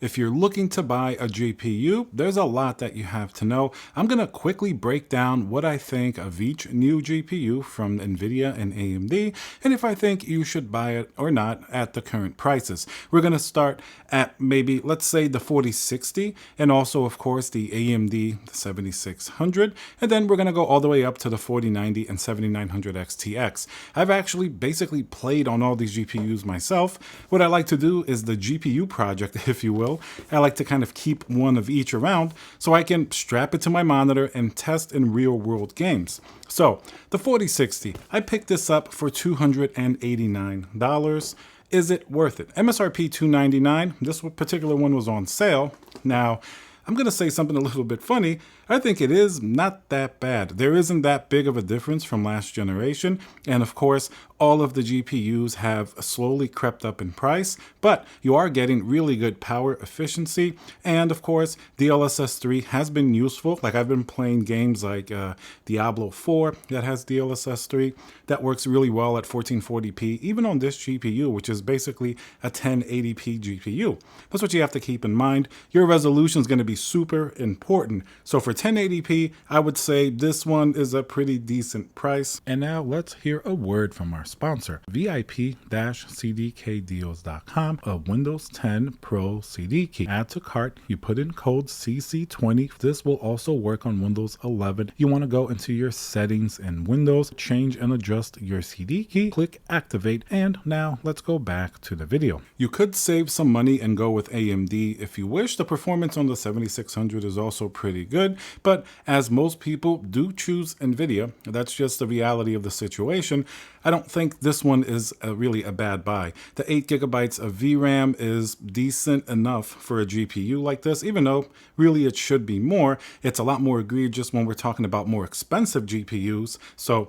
If you're looking to buy a GPU, there's a lot that you have to know. I'm going to quickly break down what I think of each new GPU from Nvidia and AMD, and if I think you should buy it or not at the current prices. We're going to start at maybe, let's say, the 4060, and also, of course, the AMD 7600, and then we're going to go all the way up to the 4090 and 7900 XTX. I've actually basically played on all these GPUs myself. What I like to do is the GPU project, if you will. I like to kind of keep one of each around so I can strap it to my monitor and test in real world games. So the 4060, I picked this up for $289. Is it worth it? MSRP $299. This particular one was on sale. Now, I'm going to say something a little bit funny. I think it is not that bad. There isn't that big of a difference from last generation. And of course, all of the GPUs have slowly crept up in price, but you are getting really good power efficiency. And of course, DLSS 3 has been useful. Like I've been playing games like Diablo 4 that has DLSS 3 that works really well at 1440p, even on this GPU, which is basically a 1080p GPU. That's what you have to keep in mind. Your resolution is going to be super important. So for 1080p, I would say this one is a pretty decent price. And now let's hear a word from our sponsor, VIP-CDKdeals.com, a Windows 10 Pro CD key. Add to cart, you put in code CC20. This will also work on Windows 11. You want to go into your settings in Windows, change and adjust your CD key, click activate, and now let's go back to the video. You could save some money and go with AMD if you wish. The performance on the 7600 is also pretty good, but as most people do choose Nvidia, that's just the reality of the situation. I don't think this one is really a bad buy. The 8GB of VRAM is decent enough for a GPU like this, even though really it should be more. It's a lot more egregious when we're talking about more expensive GPUs. So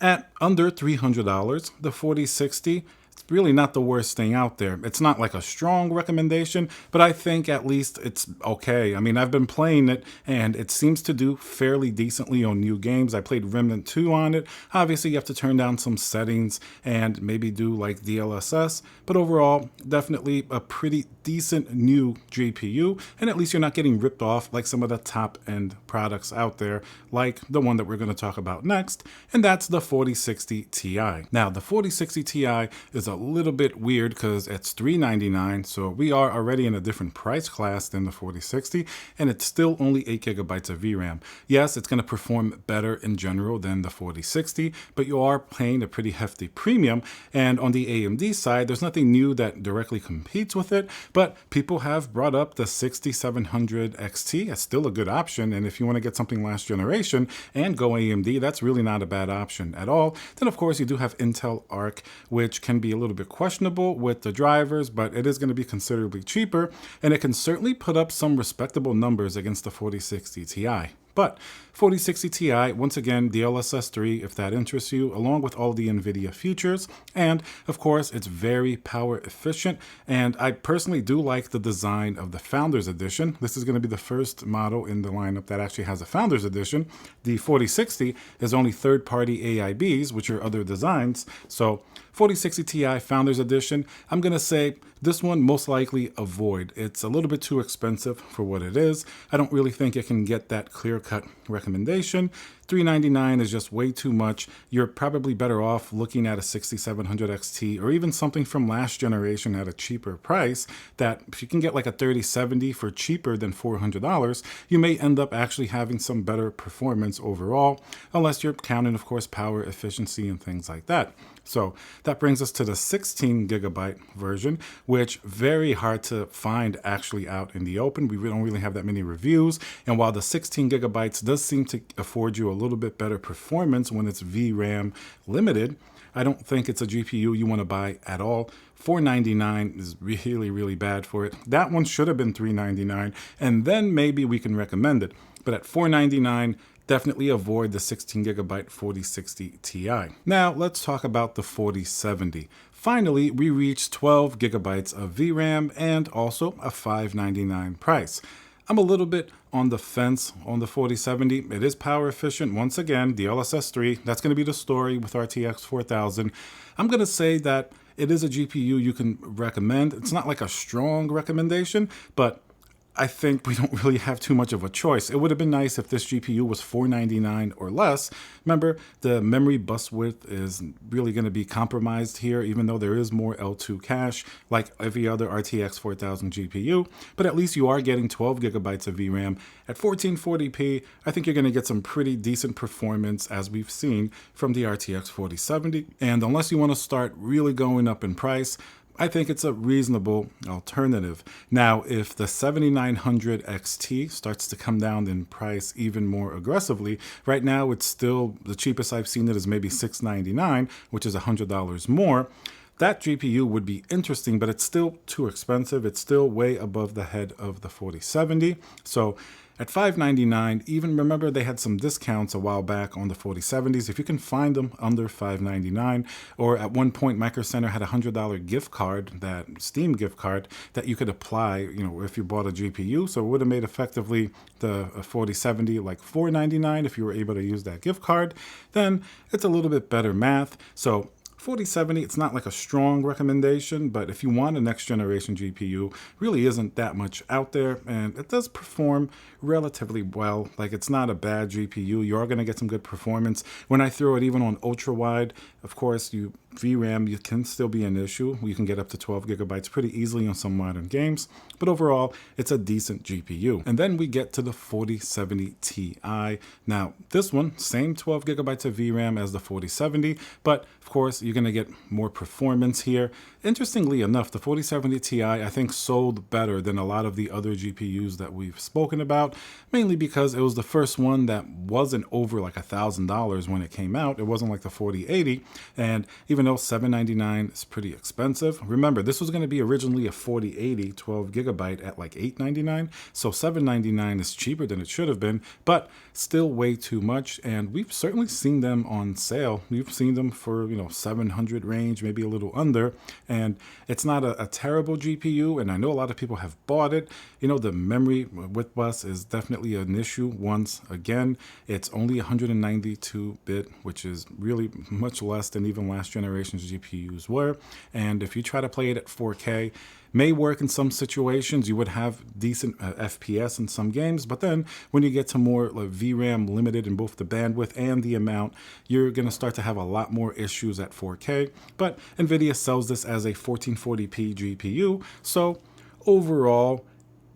at under $300, the 4060, really not the worst thing out there. It's not like a strong recommendation, but I think at least it's okay. I mean, I've been playing it and it seems to do fairly decently on new games. I played Remnant 2 on it. Obviously, you have to turn down some settings and maybe do like DLSS, but overall, definitely a pretty decent new GPU, and at least you're not getting ripped off like some of the top-end products out there, like the one that we're going to talk about next, and that's the 4060 Ti. Now, the 4060 Ti is a little bit weird because it's $399, so we are already in a different price class than the 4060, and it's still only 8GB of VRAM. Yes, it's going to perform better in general than the 4060, but you are paying a pretty hefty premium, and on the AMD side, there's nothing new that directly competes with it, but people have brought up the 6700 XT. It's still a good option, and if you want to get something last generation and go AMD, that's really not a bad option at all. Then, of course, you do have Intel Arc, which can be a little bit questionable with the drivers, but it is going to be considerably cheaper, and it can certainly put up some respectable numbers against the 4060 Ti. But 4060 Ti, once again, DLSS 3, if that interests you, along with all the Nvidia features. And of course, it's very power efficient. And I personally do like the design of the Founders Edition. This is going to be the first model in the lineup that actually has a Founders Edition. The 4060 is only third-party AIBs, which are other designs. So 4060 Ti Founders Edition, I'm going to say this one most likely avoid. It's a little bit too expensive for what it is. I don't really think it can get that clear-cut recommendation. $399 is just way too much. You're probably better off looking at a 6700 XT or even something from last generation at a cheaper price, that if you can get like a 3070 for cheaper than $400, you may end up actually having some better performance overall, unless you're counting, of course, power efficiency and things like that. So that brings us to the 16GB version, which very hard to find actually out in the open. We don't really have that many reviews. And while the 16GB does seem to afford you a little bit better performance when it's VRAM limited, I don't think it's a GPU you want to buy at all. $499 is really, really bad for it. That one should have been $399, and then maybe we can recommend it. But at $499, definitely avoid the 16GB 4060 Ti. Now let's talk about the 4070. Finally, we reached 12GB of VRAM and also a $599 price. I'm a little bit on the fence on the 4070. It is power efficient. Once again, the DLSS3, that's going to be the story with RTX 4000. I'm going to say that it is a GPU you can recommend. It's not like a strong recommendation, but I think we don't really have too much of a choice. It would have been nice if this GPU was $499 or less. Remember, the memory bus width is really going to be compromised here, even though there is more L2 cache, like every other RTX 4000 GPU. But at least you are getting 12 gigabytes of VRAM. At 1440p, I think you're going to get some pretty decent performance, as we've seen from the RTX 4070. And unless you want to start really going up in price, I think it's a reasonable alternative. Now, if the 7900 XT starts to come down in price even more aggressively, right now it's still, the cheapest I've seen it is maybe $699, which is $100 more. That GPU would be interesting, but it's still too expensive. It's still way above the head of the 4070. So at $599, even remember they had some discounts a while back on the 4070s. If you can find them under $599, or at one point Micro Center had a $100 gift card, that Steam gift card that you could apply, if you bought a GPU. So it would have made effectively the 4070 like $499 if you were able to use that gift card. Then it's a little bit better math. So 4070, it's not like a strong recommendation, but if you want a next generation GPU, really isn't that much out there, and it does perform relatively well. Like, it's not a bad GPU. You are going to get some good performance. When I throw it even on ultra wide, of course, VRAM, you can still be an issue. You can get up to 12 gigabytes pretty easily on some modern games, but overall, it's a decent GPU. And then we get to the 4070 Ti. Now, this one, same 12 gigabytes of VRAM as the 4070, but of course, you're going to get more performance here. Interestingly enough, the 4070 Ti, I think, sold better than a lot of the other GPUs that we've spoken about, mainly because it was the first one that wasn't over like $1,000 when it came out. It wasn't like the 4080, and even though $799 is pretty expensive, remember, this was going to be originally a 4080 12 gigabyte at like $899, so $799 is cheaper than it should have been, but still way too much, and we've certainly seen them on sale. We've seen them for, 700 range, maybe a little under, and it's not a terrible GPU, and I know a lot of people have bought it. The memory width bus is definitely an issue. Once again, it's only 192-bit, which is really much less than even last generation's GPUs were, and if you try to play it at 4K, may work in some situations. You would have decent FPS in some games, but then when you get to more like VRAM limited in both the bandwidth and the amount, you're going to start to have a lot more issues at 4K. But Nvidia sells this as a 1440p GPU, so overall,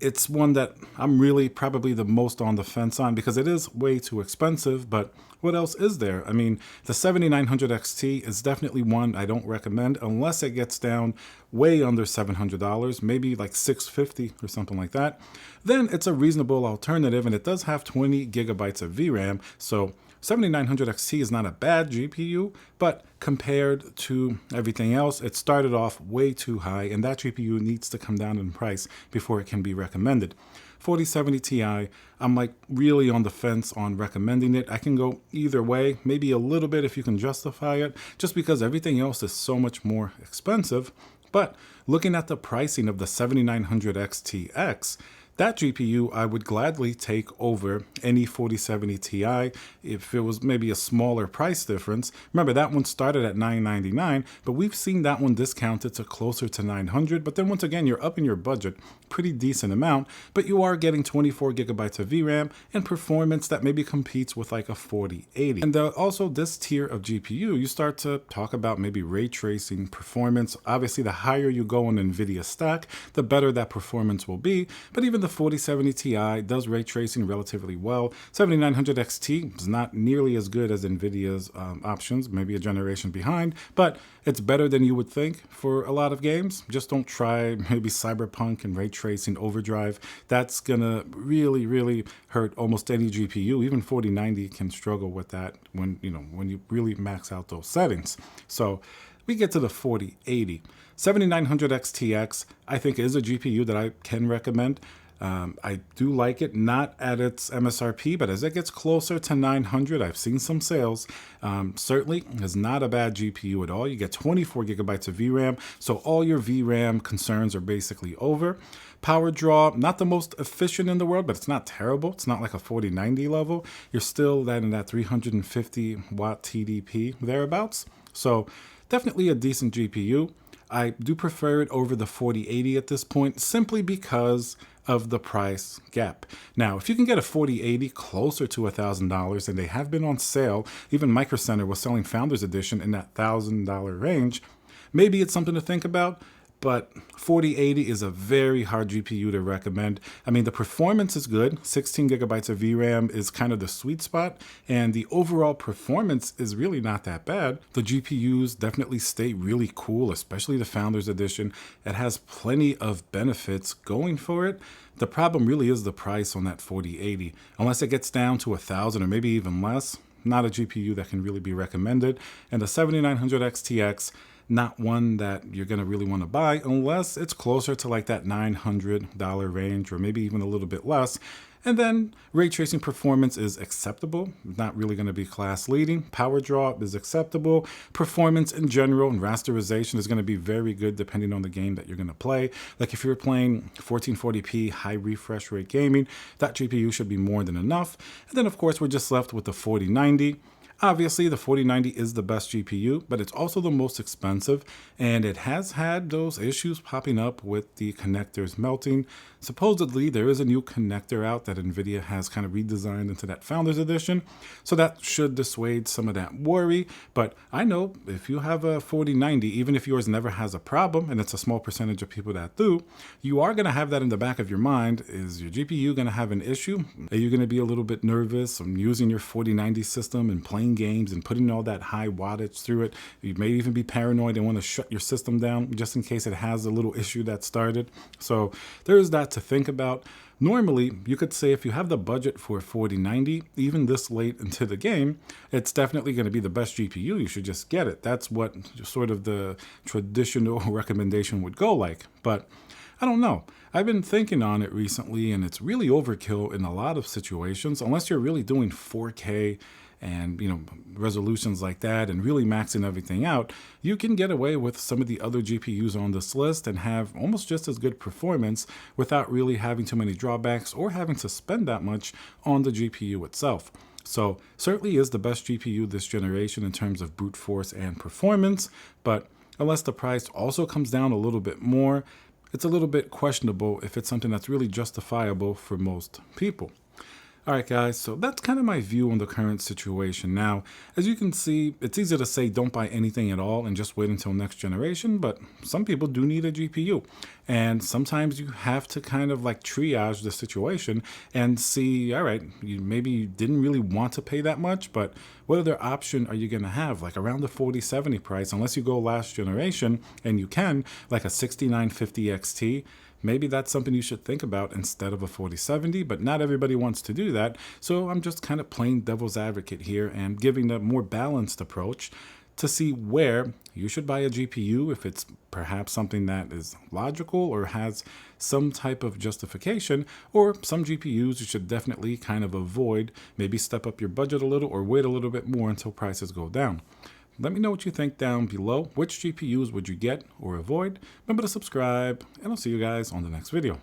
it's one that I'm really probably the most on the fence on because it is way too expensive, but what else is there? I mean, the 7900 XT is definitely one I don't recommend unless it gets down way under $700, maybe like $650 or something like that. Then it's a reasonable alternative, and it does have 20 gigabytes of VRAM, so 7900 XT is not a bad GPU, but compared to everything else, it started off way too high, and that GPU needs to come down in price before it can be recommended. 4070 Ti, I'm like really on the fence on recommending it. I can go either way, maybe a little bit if you can justify it, just because everything else is so much more expensive. But looking at the pricing of the 7900 XTX, that GPU I would gladly take over any 4070 Ti if it was maybe a smaller price difference. Remember, that one started at $999, but we've seen that one discounted to closer to $900. But then once again, you're up in your budget, pretty decent amount, but you are getting 24 gigabytes of VRAM and performance that maybe competes with like a 4080. And also this tier of GPU, you start to talk about maybe ray tracing performance. Obviously, the higher you go on Nvidia stack, the better that performance will be. But even the 4070 Ti does ray tracing relatively well. 7900 XT is not nearly as good as Nvidia's options, maybe a generation behind, but it's better than you would think for a lot of games. Just don't try maybe Cyberpunk and ray tracing overdrive. That's gonna really, really hurt almost any GPU. Even 4090 can struggle with that when you really max out those settings. So we get to the 4080. 7900 XTX, I think, is a GPU that I can recommend. I do like it, not at its MSRP, but as it gets closer to 900, I've seen some sales. Certainly is not a bad GPU at all. You get 24 gigabytes of VRAM, so all your VRAM concerns are basically over. Power draw, not the most efficient in the world, but it's not terrible. It's not like a 4090 level. You're still in that 350 watt TDP thereabouts. So definitely a decent GPU. I do prefer it over the 4080 at this point, simply because of the price gap. Now, if you can get a 4080 closer to $1,000, and they have been on sale, even Micro Center was selling Founders Edition in that $1,000 range, maybe it's something to think about. But 4080 is a very hard GPU to recommend. I mean, the performance is good. 16 gigabytes of VRAM is kind of the sweet spot, and the overall performance is really not that bad. The GPUs definitely stay really cool, especially the Founders Edition. It has plenty of benefits going for it. The problem really is the price on that 4080. Unless it gets down to 1,000 or maybe even less, not a GPU that can really be recommended. And the 7900 XTX, not one that you're going to really want to buy unless it's closer to like that $900 range or maybe even a little bit less. And then ray tracing performance is acceptable, not really going to be class leading. Power draw is acceptable. Performance in general and rasterization is going to be very good depending on the game that you're going to play. Like if you're playing 1440p high refresh rate gaming, that GPU should be more than enough. And then of course we're just left with the 4090. Obviously, the 4090 is the best GPU, but it's also the most expensive, and it has had those issues popping up with the connectors melting. Supposedly, there is a new connector out that Nvidia has kind of redesigned into that Founders Edition, so that should dissuade some of that worry. But I know if you have a 4090, even if yours never has a problem, and it's a small percentage of people that do, you are going to have that in the back of your mind. Is your GPU going to have an issue? Are you going to be a little bit nervous on using your 4090 system and playing games and putting all that high wattage through it? You may even be paranoid and want to shut your system down just in case it has a little issue that started. So there is that to think about. Normally, you could say if you have the budget for 4090, even this late into the game, it's definitely going to be the best GPU. You should just get it. That's what sort of the traditional recommendation would go like. But I don't know. I've been thinking on it recently, and it's really overkill in a lot of situations, unless you're really doing 4K and resolutions like that and really maxing everything out. You can get away with some of the other GPUs on this list and have almost just as good performance without really having too many drawbacks or having to spend that much on the GPU itself. So certainly is the best GPU this generation in terms of brute force and performance, but unless the price also comes down a little bit more, it's a little bit questionable if it's something that's really justifiable for most people. All right, guys, so that's kind of my view on the current situation. Now, as you can see, it's easy to say don't buy anything at all and just wait until next generation, but some people do need a GPU. And sometimes you have to kind of like triage the situation and see, all right, maybe you didn't really want to pay that much, but what other option are you going to have? Like around the 4070 price, unless you go last generation, and you can, like a 6950 XT, maybe that's something you should think about instead of a 4070, but not everybody wants to do that. So I'm just kind of playing devil's advocate here and giving a more balanced approach to see where you should buy a GPU if it's perhaps something that is logical or has some type of justification, or some GPUs you should definitely kind of avoid, maybe step up your budget a little or wait a little bit more until prices go down. Let me know what you think down below. Which GPUs would you get or avoid? Remember to subscribe, and I'll see you guys on the next video.